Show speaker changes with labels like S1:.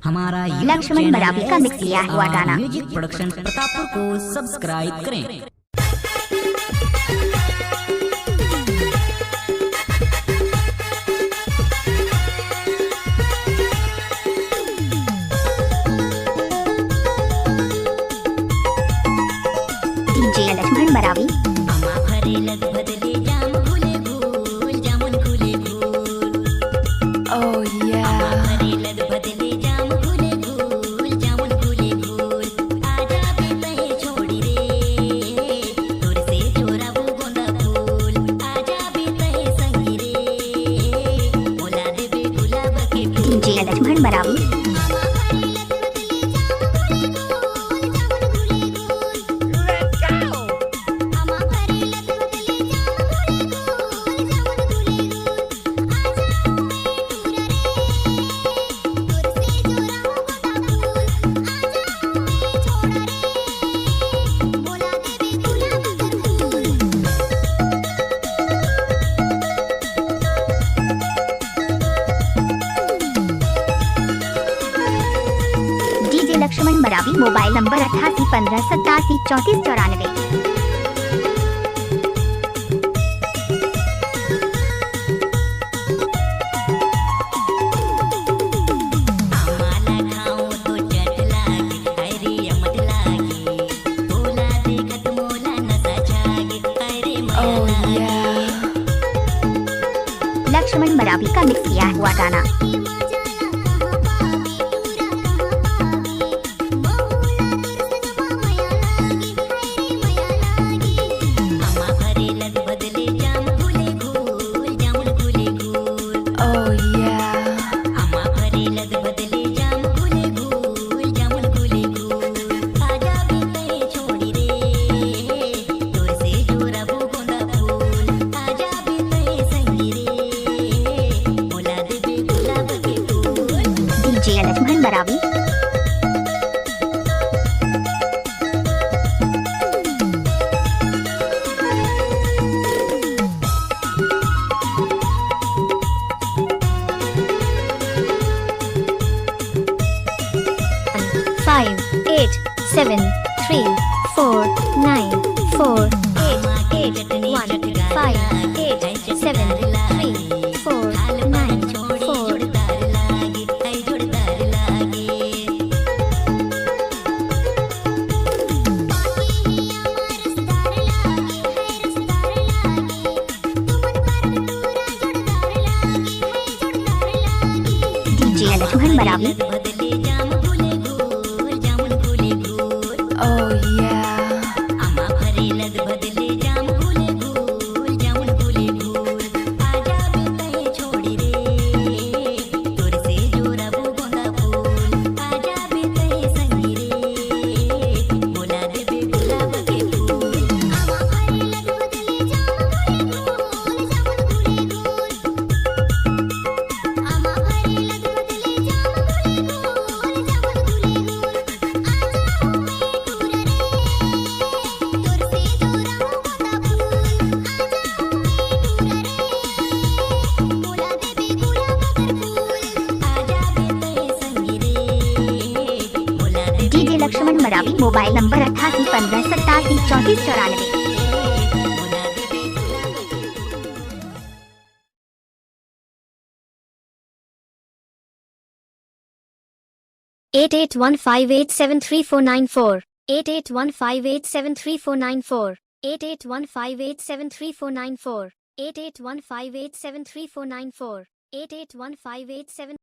S1: हमारा
S2: लक्ष्मण मरावी का मिक्स किया हुआ गाना
S1: म्यूजिक प्रोडक्शन प्रतापपुर को सब्सक्राइब करें।
S2: DJ Laxman Maravi.
S3: Oh yeah.
S2: DJ Laxman Maravi. Laxman Maravi. Mobile number 8815873494। Laxman Maravi का मिक्स किया हुआ गाना Laxman Maravi. Five, 8, 7, 3, 4, 9, 4, 8, 8, 1, 5, 8, 7, 3, 4, 9, 4। Laxman Maravi.
S3: Oh yeah. DJ Laxman Maravi. Mobile number 8815873494। 8815873494। 8815873494। 8815873494। 8815873494। 881587